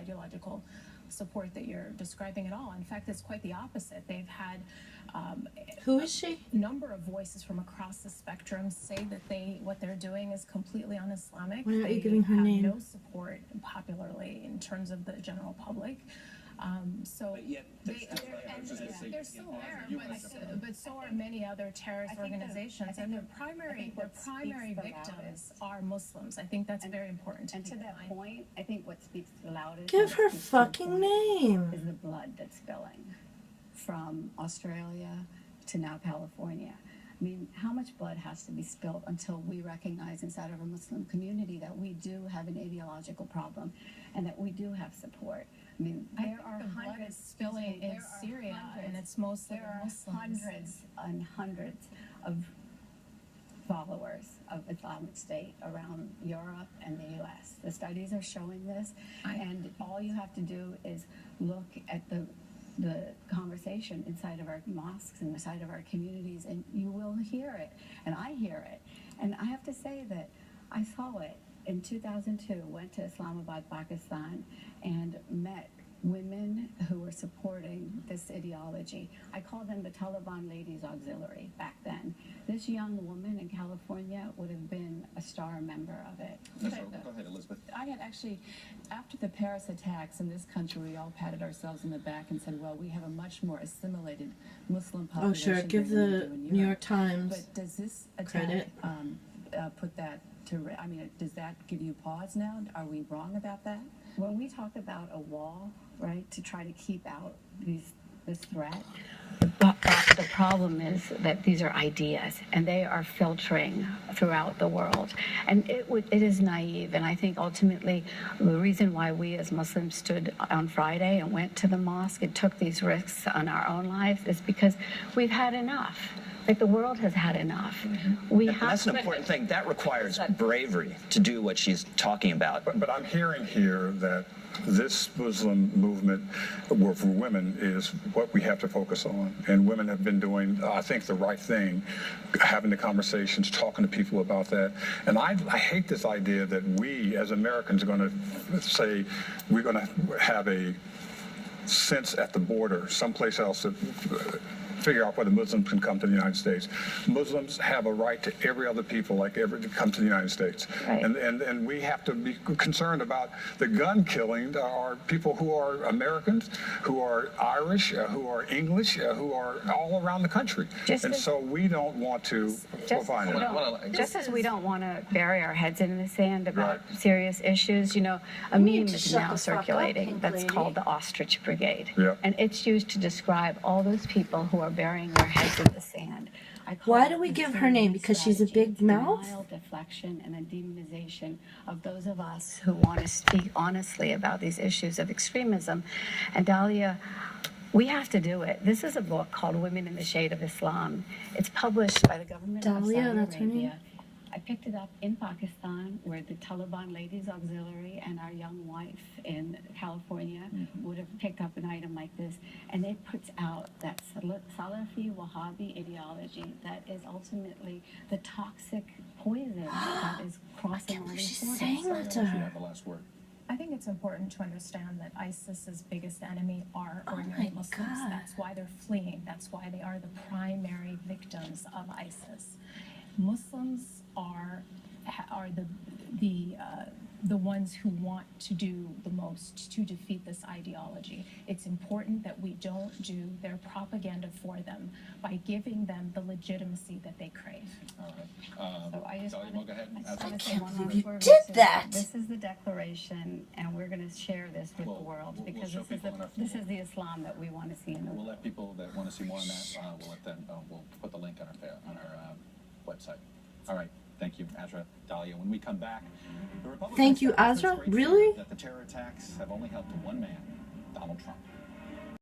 ideological support that you're describing at all. In fact, it's quite the opposite. They've had Who is she? A number of voices from across the spectrum say that what they're doing is completely un-Islamic. Why aren't you giving her name? They have no support popularly in terms of the general public. But yet, they're still there, but so are many other terrorist organizations, and their primary victims are Muslims. I think that's very important. And to that point, I think what speaks the loudest. Give her fucking name. Is the blood that's spilling from Australia to now California. I mean, how much blood has to be spilled until we recognize inside of our Muslim community that we do have an ideological problem and that we do have support? I mean, there are hundreds spilling in Syria, and it's mostly Muslims. Hundreds and hundreds of followers of Islamic State around Europe and the U.S. The studies are showing this, and all you have to do is look at the conversation inside of our mosques and inside of our communities, and you will hear it, and I hear it. And I have to say that I saw it in 2002, went to Islamabad, Pakistan, and met women who were supporting this ideology. I call them the Taliban Ladies Auxiliary back then. This young woman in California would have been a star member of it. Go ahead, Elizabeth. I had actually, after the Paris attacks in this country, we all patted ourselves on the back and said, well, we have a much more assimilated Muslim population. Oh, sure. Give the New York Times But does this attack credit. Put that to, I mean, does that give you pause now? Are we wrong about that? When we talk about a wall, right, to try to keep out this threat, the problem is that these are ideas, and they are filtering throughout the world. And it is naive, and I think ultimately the reason why we as Muslims stood on Friday and went to the mosque and took these risks on our own lives is because we've had enough. Like, the world has had enough. That's an important thing. That requires bravery to do what she's talking about. But I'm hearing here that this Muslim movement for women is what we have to focus on. And women have been doing, I think, the right thing, having the conversations, talking to people about that. And I hate this idea that we, as Americans, are going to say we're going to have a sense at the border, someplace else, that figure out whether Muslims can come to the United States. Muslims have a right to every other people, to come to the United States. Right. And we have to be concerned about the gun killing are people who are Americans, who are Irish, who are English, who are all around the country. So we don't want to find it. Just as we don't want to bury our heads in the sand about serious issues, a meme is now circulating that's called the Ostrich Brigade. Yeah. And it's used to describe all those people who are burying their heads in the sand. Why do we give her name? Because she's a big mouth? Denial, deflection, and a demonization of those of us who want to speak honestly about these issues of extremism. And Dahlia, we have to do it. This is a book called Women in the Shade of Islam. It's published by the government of Saudi that's her name? Arabia. I picked it up in Pakistan, where the Taliban Ladies Auxiliary and our young wife in California would have picked up an item like this. And it puts out that Salafi Wahhabi ideology that is ultimately the toxic poison that is crossing all these borders. Saying that to her. The last word. I think it's important to understand that ISIS's biggest enemy are ordinary Muslims. That's why they're fleeing. That's why they are the primary victims of ISIS. Muslims are the ones who want to do the most to defeat this ideology. It's important that we don't do their propaganda for them by giving them the legitimacy that they crave. All right. So I just Go ahead. want to say one more You word. did that! This is the declaration, and we're going to share this with the world, we'll because show people on our phone. this is the Islam that we want to see in the We'll world. let people that want to see more on that, we'll put the link on our website. All right. Thank you, Azra. Dahlia, when we come back, the Republicans Thank you, have this Azra? great Really? theory that the terror attacks have only helped one man, Donald Trump.